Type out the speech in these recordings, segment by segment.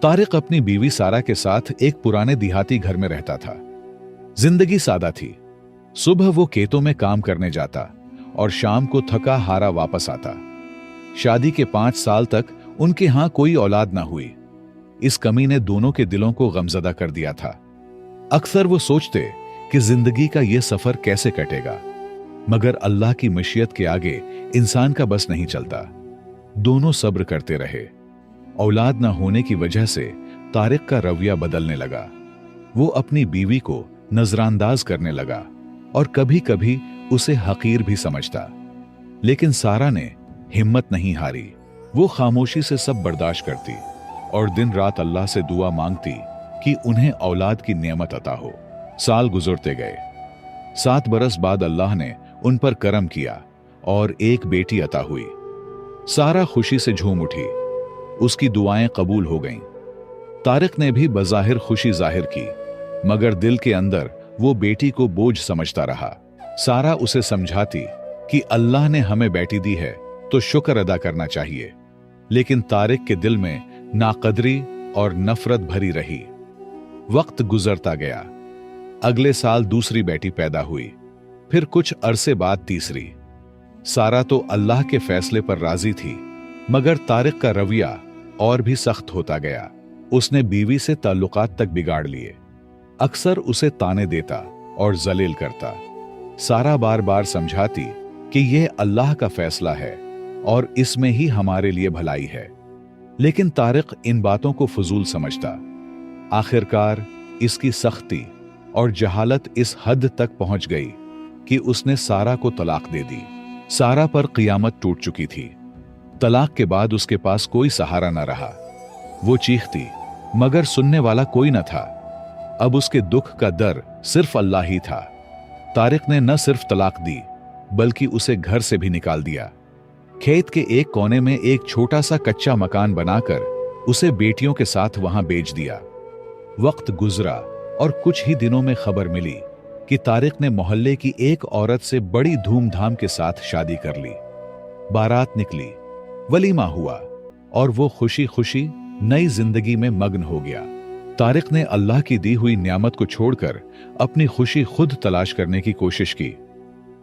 तारिक अपनी बीवी सारा के साथ एक पुराने देहाती घर में रहता था। जिंदगी सादा थी। सुबह वो खेतों में काम करने जाता और शाम को थका हारा वापस आता। शादी के 5 साल तक उनके यहां कोई औलाद ना हुई। इस कमी ने दोनों के दिलों को गमजदा कर दिया था। अक्सर वो सोचते कि जिंदगी का ये सफर कैसे कटेगा, मगर अल्लाह की मशीयत के आगे इंसान का बस नहीं चलता। दोनों सब्र करते रहे। औलाद न होने की वजह से तारिक का रवैया बदलने लगा। वो अपनी बीवी को नजरअंदाज करने लगा और कभी कभी उसे हकीर भी समझता। लेकिन सारा ने हिम्मत नहीं हारी। वो खामोशी से सब बर्दाश्त करती और दिन रात अल्लाह से दुआ मांगती कि उन्हें औलाद की नेमत अता हो। साल गुजरते गए। 7 बरस बाद अल्लाह ने उन पर करम किया और एक बेटी अता हुई। सारा खुशी से झूम उठी। उसकी दुआएं कबूल हो गईं। तारिक ने भी बज़ाहिर खुशी जाहिर की, मगर दिल के अंदर वो बेटी को बोझ समझता रहा। सारा उसे समझाती कि अल्लाह ने हमें बेटी दी है तो शुक्र अदा करना चाहिए, लेकिन तारिक के दिल में नाकदरी और नफरत भरी रही। वक्त गुजरता गया। अगले साल दूसरी बेटी पैदा हुई, फिर कुछ अरसे बाद तीसरी। सारा तो अल्लाह के फैसले पर राजी थी, मगर तारिक का रवैया और भी सख्त होता गया। उसने बीवी से ताल्लुकात तक बिगाड़ लिए। अक्सर उसे ताने देता और जलील करता। सारा बार बार समझाती कि यह अल्लाह का फैसला है और इसमें ही हमारे लिए भलाई है, लेकिन तारिक इन बातों को फजूल समझता। आखिरकार इसकी सख्ती और जहालत इस हद तक पहुंच गई कि उसने सारा को तलाक दे दी। सारा पर क़ियामत टूट चुकी थी। तलाक के बाद उसके पास कोई सहारा न रहा। वो चीखती, मगर सुनने वाला कोई न था। अब उसके दुख का दर सिर्फ अल्लाह ही था। तारिक ने न सिर्फ तलाक दी, बल्कि उसे घर से भी निकाल दिया। खेत के एक कोने में एक छोटा सा कच्चा मकान बनाकर उसे बेटियों के साथ वहां बेच दिया। वक्त गुजरा और कुछ ही दिनों में खबर मिली कि तारिक ने मोहल्ले की एक औरत से बड़ी धूमधाम के साथ शादी कर ली। बारात निकली, वलीमा हुआ और वो खुशी खुशी नई जिंदगी में मग्न हो गया। तारिक ने अल्लाह की दी हुई नियामत को छोड़कर अपनी खुशी खुद तलाश करने की कोशिश की,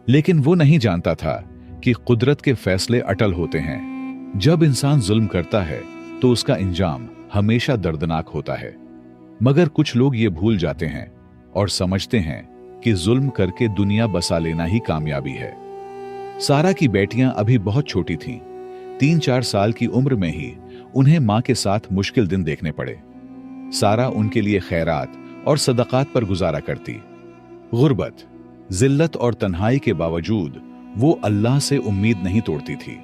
लेकिन वो नहीं जानता था कि कुदरत के फैसले अटल होते हैं। जब इंसान जुल्म करता है तो उसका इंजाम हमेशा दर्दनाक होता है, मगर कुछ लोग ये भूल जाते हैं और समझते हैं कि जुल्म करके दुनिया बसा लेना ही कामयाबी है। सारा की बेटियां अभी बहुत छोटी थीं। 3-4 साल की उम्र में ही उन्हें मां के साथ मुश्किल दिन देखने पड़े। सारा उनके लिए खैरात और सदकात पर गुजारा करती। गुर्बत, जिल्लत और तन्हाई के बावजूद वो अल्लाह से उम्मीद नहीं तोड़ती थी।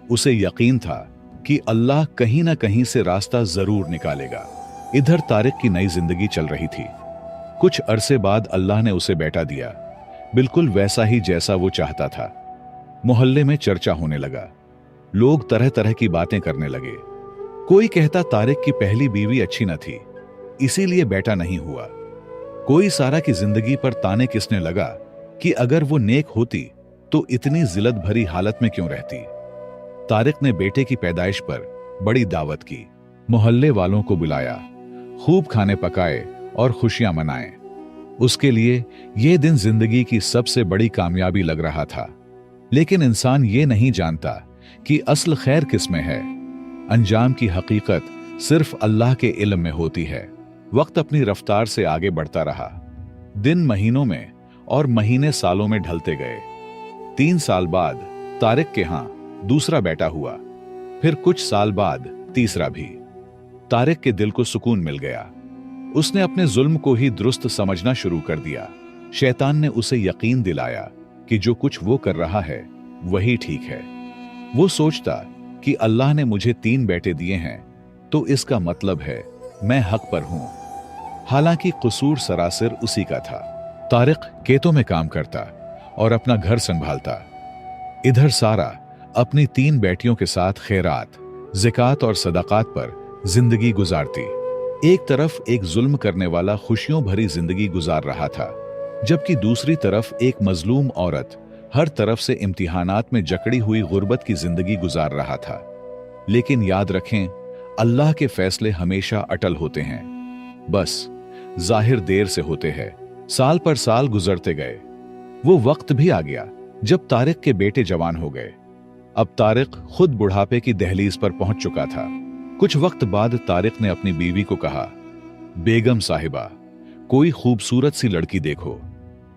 उसे यकीन था कि अल्लाह कहीं ना कहीं से रास्ता जरूर निकालेगा। इधर तारिक की नई जिंदगी चल रही थी। कुछ अरसे बाद अल्लाह ने उसे बेटा दिया, बिल्कुल वैसा ही जैसा वो चाहता था। मोहल्ले में चर्चा होने लगा। लोग तरह तरह की बातें करने लगे। कोई कहता तारिक की पहली बीवी अच्छी न थी, इसीलिए बेटा नहीं हुआ। कोई सारा की जिंदगी पर ताने किसने लगा कि अगर वो नेक होती तो इतनी जिल्लत भरी हालत में क्यों रहती। तारिक ने बेटे की पैदाइश पर बड़ी दावत की। मोहल्ले वालों को बुलाया, खूब खाने पकाए और खुशियां मनाए। उसके लिए यह दिन जिंदगी की सबसे बड़ी कामयाबी लग रहा था। लेकिन इंसान ये नहीं जानता कि असल खैर किसमें है। अंजाम की हकीकत सिर्फ अल्लाह के इल्म में होती है। वक्त अपनी रफ्तार से आगे बढ़ता रहा। दिन महीनों में और महीने सालों में ढलते गए। 3 साल बाद तारिक के यहां दूसरा बेटा हुआ, फिर कुछ साल बाद तीसरा भी। तारिक के दिल को सुकून मिल गया। उसने अपने जुल्म को ही दुरुस्त समझना शुरू कर दिया। शैतान ने उसे यकीन दिलाया कि जो कुछ वो कर रहा है वही ठीक है। वो सोचता कि अल्लाह ने मुझे 3 बेटे दिए हैं तो इसका मतलब है मैं हक पर हूं। हालांकि कसूर सरासर उसी का था। तारिक खेतों में काम करता और अपना घर संभालता। इधर सारा अपनी 3 बेटियों के साथ खैरात, ज़िकात और सदाकात पर जिंदगी गुजारती। एक तरफ एक जुल्म करने वाला खुशियों भरी जिंदगी गुजार रहा था, जबकि दूसरी तरफ एक मजलूम औरत हर तरफ से इम्तिहानात में जकड़ी हुई गुर्बत की जिंदगी गुजार रहा था। लेकिन याद रखें, अल्लाह के फैसले हमेशा अटल होते हैं, बस जाहिर देर से होते हैं। साल पर साल गुजरते गए। वो वक्त भी आ गया जब तारिक के बेटे जवान हो गए। अब तारिक खुद बुढ़ापे की दहलीज पर पहुंच चुका था। कुछ वक्त बाद तारिक ने अपनी बीवी को कहा, बेगम साहिबा, कोई खूबसूरत सी लड़की देखो,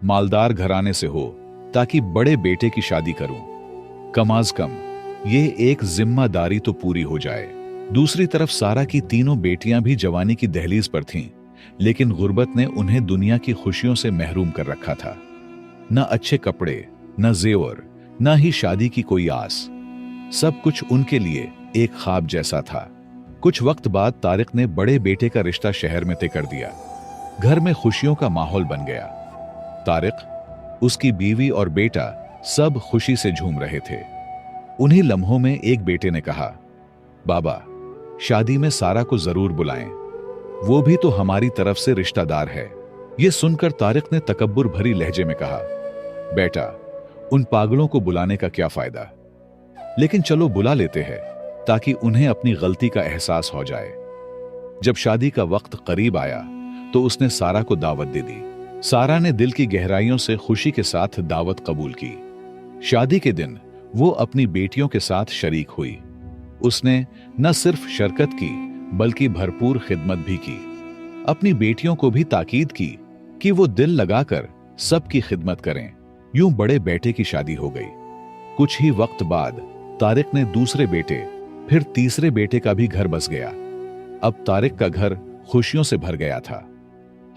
मालदार घराने से हो, ताकि बड़े बेटे की शादी करूं। कम आज कम ये एक जिम्मेदारी तो पूरी हो जाए। दूसरी तरफ सारा की तीनों बेटियां भी जवानी की दहलीज पर थीं, लेकिन गुर्बत ने उन्हें दुनिया की खुशियों से महरूम कर रखा था। न अच्छे कपड़े, न जेवर, न ही शादी की कोई आस। सब कुछ उनके लिए एक ख्वाब जैसा था। कुछ वक्त बाद तारिक ने बड़े बेटे का रिश्ता शहर में तय कर दिया। घर में खुशियों का माहौल बन गया। तारिक, उसकी बीवी और बेटा सब खुशी से झूम रहे थे। उन्हीं लम्हों में एक बेटे ने कहा, बाबा, शादी में सारा को जरूर बुलाएं, वो भी तो हमारी तरफ से रिश्तेदार है। यह सुनकर तारिक ने तकब्बुर भरी लहजे में कहा, बेटा, उन पागलों को बुलाने का क्या फायदा, लेकिन चलो बुला लेते हैं ताकि उन्हें अपनी गलती का एहसास हो जाए। जब शादी का वक्त करीब आया तो उसने सारा को दावत दे दी। सारा ने दिल की गहराइयों से खुशी के साथ दावत कबूल की। शादी के दिन वो अपनी बेटियों के साथ शरीक हुई। उसने न सिर्फ शिरकत की बल्कि भरपूर खिदमत भी की। अपनी बेटियों को भी ताकीद की कि वो दिल लगाकर सबकी खिदमत करें। यूं बड़े बेटे की शादी हो गई। कुछ ही वक्त बाद तारिक ने दूसरे बेटे, फिर तीसरे बेटे का भी घर बस गया। अब तारिक का घर खुशियों से भर गया था।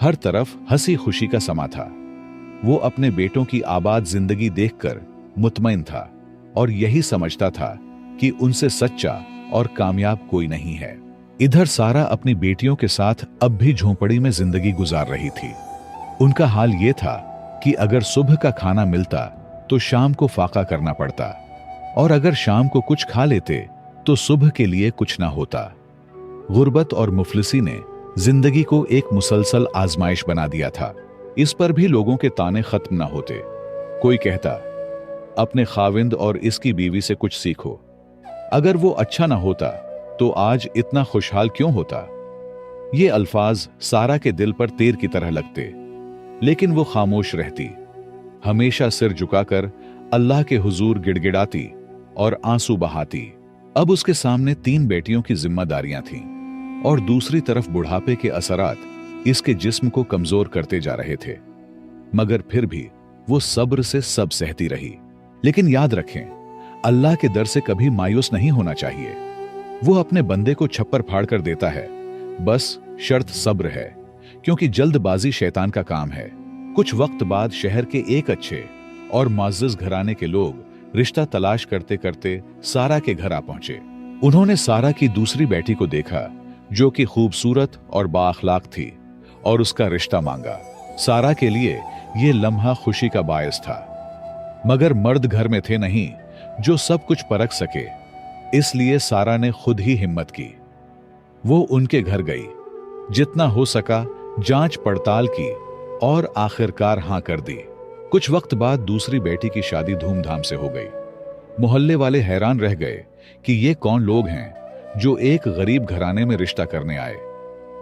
हर तरफ हंसी खुशी का समा था। वो अपने बेटों की आबाद जिंदगी देखकर मुतमईन था और यही समझता था कि उनसे सच्चा और कामयाब कोई नहीं है। इधर सारा अपनी बेटियों के साथ अब भी झोंपड़ी में जिंदगी गुजार रही थी। उनका हाल ये था कि अगर सुबह का खाना मिलता तो शाम को फाका करना पड़ता, और अगर शाम को कुछ खा लेते तो सुबह के लिए कुछ ना होता। गुर्बत और मुफलिसी ने जिंदगी को एक मुसलसल आजमाइश बना दिया था। इस पर भी लोगों के ताने खत्म ना होते। कोई कहता, अपने खाविंद और इसकी बीवी से कुछ सीखो, अगर वो अच्छा ना होता तो आज इतना खुशहाल क्यों होता। ये अल्फाज सारा के दिल पर तीर की तरह लगते, लेकिन वो खामोश रहती, हमेशा सिर झुकाकर अल्लाह के हुजूर गिड़गिड़ाती और आंसू बहाती। अब उसके सामने 3 बेटियों की जिम्मेदारियां थीं और दूसरी तरफ बुढ़ापे के असरात इसके जिस्म को कमजोर करते जा रहे थे। मगर फिर भी वो सब्र से सब सहती रही। लेकिन याद रखें, अल्लाह के दर से कभी मायूस नहीं होना चाहिए। वो अपने बंदे को छप्पर फाड़ कर देता है, बस शर्त सब्र है, क्योंकि जल्दबाजी शैतान का काम है। कुछ वक्त बाद शहर के एक अच्छे और मुअज़्ज़ज़ घराने के लोग रिश्ता तलाश करते करते सारा के घर आ पहुंचे। उन्होंने सारा की दूसरी बेटी को देखा जो कि खूबसूरत और बाअखलाक थी, और उसका रिश्ता मांगा। सारा के लिए यह लम्हा खुशी का बायस था, मगर मर्द घर में थे नहीं जो सब कुछ परख सके। इसलिए सारा ने खुद ही हिम्मत की। वो उनके घर गई, जितना हो सका जांच पड़ताल की और आखिरकार हां कर दी। कुछ वक्त बाद दूसरी बेटी की शादी धूमधाम से हो गई। मोहल्ले वाले हैरान रह गए कि ये कौन लोग हैं जो एक गरीब घराने में रिश्ता करने आए।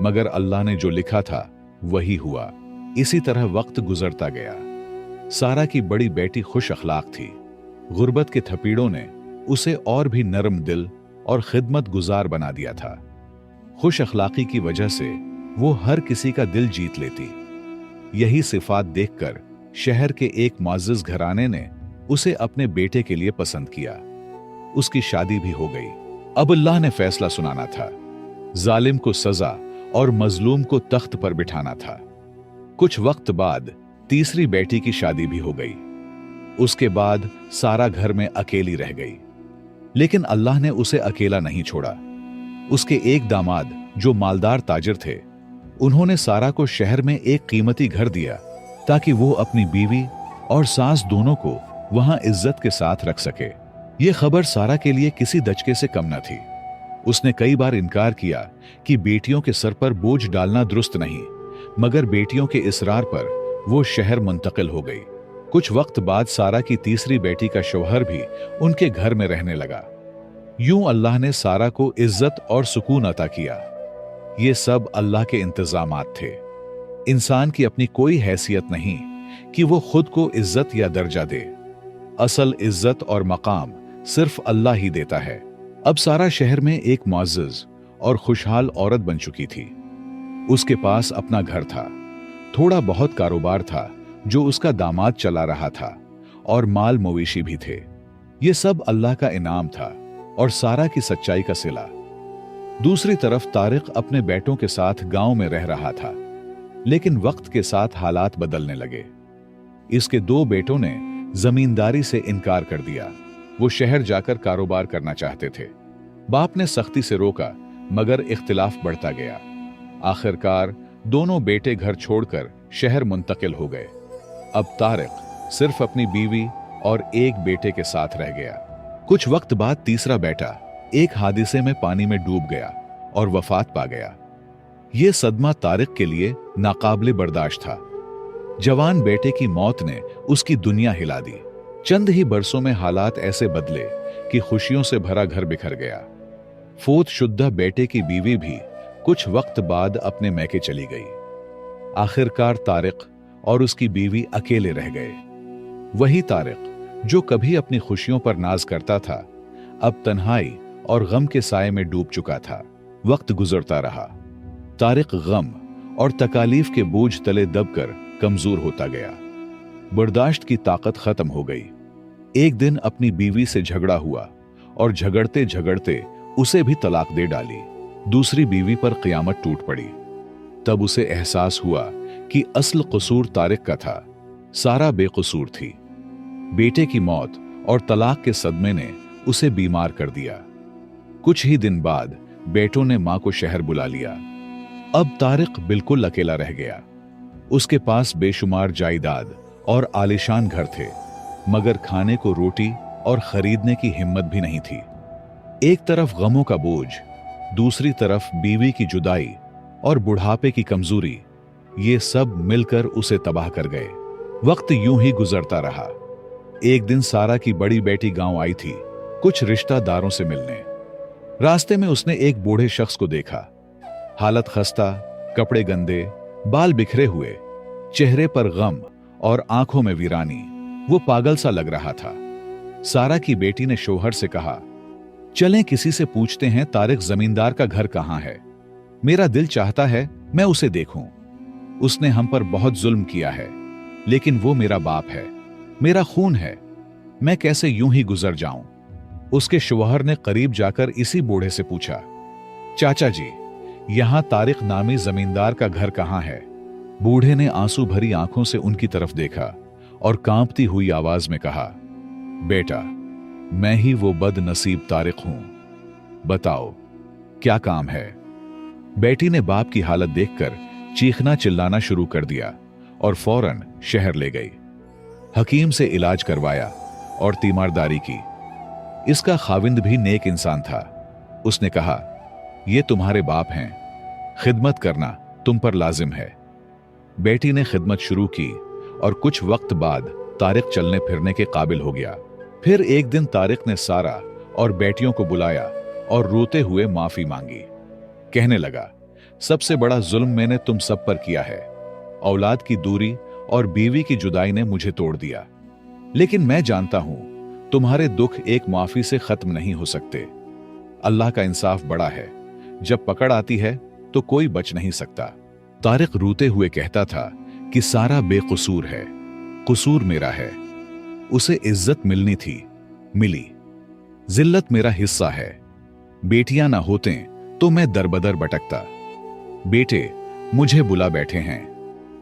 मगर अल्लाह ने जो लिखा था वही हुआ। इसी तरह वक्त गुजरता गया। सारा की बड़ी बेटी खुश अखलाक थी। गुर्बत के थपीड़ों ने उसे और भी नरम दिल और खिदमत गुजार बना दिया था। खुश अखलाकी की वजह से वो हर किसी का दिल जीत लेती। यही सिफात देखकर शहर के एक मुअज़्ज़ज़ घराने ने उसे अपने बेटे के लिए पसंद किया। उसकी शादी भी हो गई। अब अल्लाह ने फैसला सुनाना था। जालिम को सजा और मजलूम को तख्त पर बिठाना था। कुछ वक्त बाद तीसरी बेटी की शादी भी हो गई। उसके बाद सारा घर में अकेली रह गई। लेकिन अल्लाह ने उसे अकेला नहीं छोड़ा। उसके एक दामाद जो मालदार ताजिर थे, उन्होंने सारा को शहर में एक कीमती घर दिया ताकि वो अपनी बीवी और सास दोनों को वहां इज्जत के साथ रख सके। ये खबर सारा के लिए किसी दचके से कम न थी। उसने कई बार इनकार किया कि बेटियों के सर पर बोझ डालना दुरुस्त नहीं, मगर बेटियों के इसरार पर वो शहर मुंतकिल हो गई। कुछ वक्त बाद सारा की तीसरी बेटी का शौहर भी उनके घर में रहने लगा। यूं अल्लाह ने सारा को इज्जत और सुकून अता किया। ये सब अल्लाह के इंतजामात थे। इंसान की अपनी कोई हैसियत नहीं कि वो खुद को इज्जत या दर्जा दे। असल इज्जत और मकाम सिर्फ अल्लाह ही देता है। अब सारा शहर में एक मुअज़्ज़ज़ और खुशहाल औरत बन चुकी थी। उसके पास अपना घर था, थोड़ा बहुत कारोबार था जो उसका दामाद चला रहा था, और माल मवेशी भी थे। ये सब अल्लाह का इनाम था और सारा की सच्चाई का सिला। दूसरी तरफ तारिक अपने बेटों के साथ गांव में रह रहा था, लेकिन वक्त के साथ हालात बदलने लगे। इसके दो बेटों ने जमींदारी से इनकार कर दिया। वो शहर जाकर कारोबार करना चाहते थे। बाप ने सख्ती से रोका, मगर इख्तिलाफ बढ़ता गया। आखिरकार दोनों बेटे घर छोड़कर शहर मुंतकिल हो गए। अब तारिक सिर्फ अपनी बीवी और एक बेटे के साथ रह गया। कुछ वक्त बाद तीसरा बेटा एक हादसे में पानी में डूब गया और वफात पा गया। यह सदमा तारिक के लिए नाकाबिले बर्दाश्त था। जवान बेटे की मौत ने उसकी दुनिया हिला दी। चंद ही बरसों में हालात ऐसे बदले कि खुशियों से भरा घर बिखर गया। फोत शुद्धा बेटे की बीवी भी कुछ वक्त बाद अपने मैके चली गई। आखिरकार तारिक और उसकी बीवी अकेले रह गए। वही तारिक जो कभी अपनी खुशियों पर नाज करता था, अब तन्हाई और गम के साए में डूब चुका था। वक्त गुजरता रहा। तारिक गम और तकालीफ के बोझ तले दबकर कमजोर होता गया। बर्दाश्त की ताकत खत्म हो गई। एक दिन अपनी बीवी से झगड़ा हुआ और झगड़ते झगड़ते उसे भी तलाक दे डाली। दूसरी बीवी पर क़यामत टूट पड़ी। तब उसे एहसास हुआ कि असल कसूर तारिक का था, सारा बेकसूर थी। बेटे की मौत और तलाक के सदमे ने उसे बीमार कर दिया। कुछ ही दिन बाद बेटों ने मां को शहर बुला लिया। अब तारिक बिल्कुल अकेला रह गया। उसके पास बेशुमार जायदाद और आलीशान घर थे, मगर खाने को रोटी और खरीदने की हिम्मत भी नहीं थी। एक तरफ गमों का बोझ, दूसरी तरफ बीवी की जुदाई और बुढ़ापे की कमजोरी, ये सब मिलकर उसे तबाह कर गए। वक्त यूं ही गुजरता रहा। एक दिन सारा की बड़ी बेटी गांव आई थी कुछ रिश्तेदारों से मिलने। रास्ते में उसने एक बूढ़े शख्स को देखा। हालत खस्ता, कपड़े गंदे, बाल बिखरे हुए, चेहरे पर गम और आंखों में वीरानी। वो पागल सा लग रहा था। सारा की बेटी ने शौहर से कहा, चलें किसी से पूछते हैं तारिक जमींदार का घर कहां है। मेरा दिल चाहता है मैं उसे देखूं। उसने हम पर बहुत जुल्म किया है, लेकिन वो मेरा बाप है, मेरा खून है। मैं कैसे यूं ही गुजर जाऊं। उसके शौहर ने करीब जाकर इसी बूढ़े से पूछा, चाचा जी, यहां तारिक नामी जमींदार का घर कहां है। बूढ़े ने आंसू भरी आंखों से उनकी तरफ देखा और कांपती हुई आवाज में कहा, बेटा, मैं ही वो बदनसीब तारिक हूं। बताओ क्या काम है। बेटी ने बाप की हालत देखकर चीखना चिल्लाना शुरू कर दिया और फौरन शहर ले गई। हकीम से इलाज करवाया और तीमारदारी की। इसका खाविंद भी नेक इंसान था। उसने कहा, ये तुम्हारे बाप हैं, खिदमत करना तुम पर लाजिम है। बेटी ने खिदमत शुरू की और कुछ वक्त बाद तारिक चलने फिरने के काबिल हो गया। फिर एक दिन तारिक ने सारा और बेटियों को बुलाया और रोते हुए माफी मांगी। कहने लगा, सबसे बड़ा जुल्म मैंने तुम सब पर किया है। औलाद की दूरी और बीवी की जुदाई ने मुझे तोड़ दिया। लेकिन मैं जानता हूं तुम्हारे दुख एक माफी से खत्म नहीं हो सकते। अल्लाह का इंसाफ बड़ा है, जब पकड़ आती है तो कोई बच नहीं सकता। तारिक रोते हुए कहता था कि सारा बेकसूर है, कसूर मेरा है। उसे इज्जत मिलनी थी, मिली। जिल्लत मेरा हिस्सा है। बेटियां ना होते तो मैं दरबदर भटकता। बेटे मुझे बुला बैठे हैं।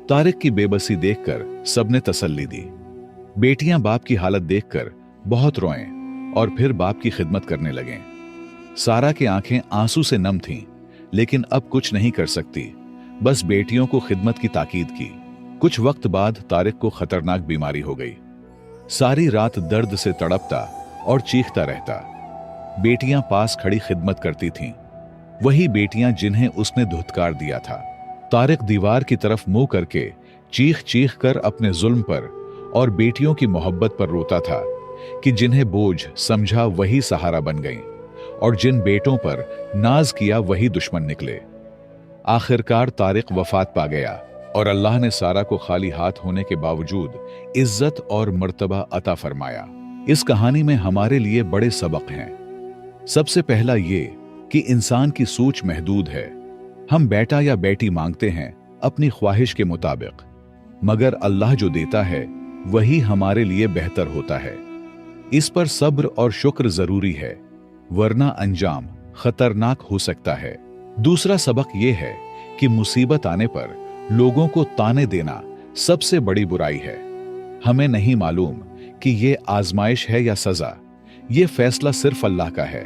तारिक की बेबसी देखकर सबने तसल्ली दी। बेटियां बाप की हालत देखकर बहुत रोएं और फिर बाप की खिदमत करने लगें। सारा की आंखें आंसू से नम थीं, लेकिन अब कुछ नहीं कर सकती, बस बेटियों को खिदमत की ताकीद की। कुछ वक्त बाद तारिक को खतरनाक बीमारी हो गई। सारी रात दर्द से तड़पता और चीखता रहता। बेटियां पास खड़ी खिदमत करती थीं, वही बेटियां जिन्हें उसने धुतकार दिया था। तारिक दीवार की तरफ मुंह करके चीख चीख कर अपने जुल्म पर और बेटियों की मोहब्बत पर रोता था कि जिन्हें बोझ समझा वही सहारा बन गईं और जिन बेटों पर नाज किया वही दुश्मन निकले। आखिरकार तारिक वफात पा गया और अल्लाह ने सारा को खाली हाथ होने के बावजूद इज्जत और मर्तबा अता फरमाया। इस कहानी में हमारे लिए बड़े सबक हैं। सबसे पहला ये कि इंसान की सोच महदूद है। हम बेटा या बेटी मांगते हैं अपनी ख्वाहिश के मुताबिक, मगर अल्लाह जो देता है वही हमारे लिए बेहतर होता है। इस पर सब्र और शुक्र जरूरी है, वरना अंजाम खतरनाक हो सकता है। दूसरा सबक यह है कि मुसीबत आने पर लोगों को ताने देना सबसे बड़ी बुराई है। हमें नहीं मालूम कि ये आजमाइश है या सजा, ये फैसला सिर्फ अल्लाह का है।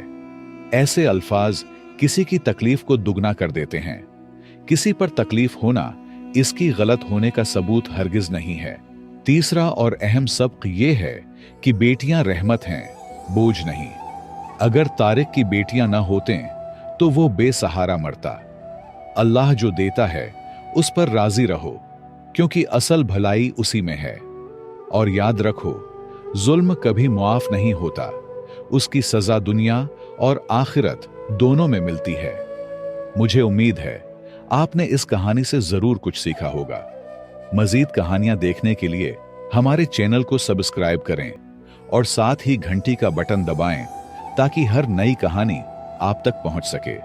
ऐसे अल्फाज किसी की तकलीफ को दुगना कर देते हैं। किसी पर तकलीफ होना इसकी गलत होने का सबूत हरगिज नहीं है। तीसरा और अहम सबक ये है कि बेटियां रहमत हैं, बोझ नहीं। अगर तारिक की बेटियां न होते तो वो बेसहारा मरता। अल्लाह जो देता है उस पर राजी रहो, क्योंकि असल भलाई उसी में है। और याद रखो, जुल्म कभी मुआफ नहीं होता, उसकी सजा दुनिया और आखिरत दोनों में मिलती है। मुझे उम्मीद है आपने इस कहानी से जरूर कुछ सीखा होगा। मजीद कहानियां देखने के लिए हमारे चैनल को सब्सक्राइब करें और साथ ही घंटी का बटन दबाएं ताकि हर नई कहानी आप तक पहुंच सके।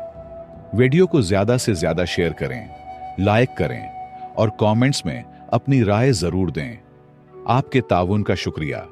वीडियो को ज्यादा से ज्यादा शेयर करें, लाइक करें और कमेंट्स में अपनी राय जरूर दें। आपके ताउन का शुक्रिया।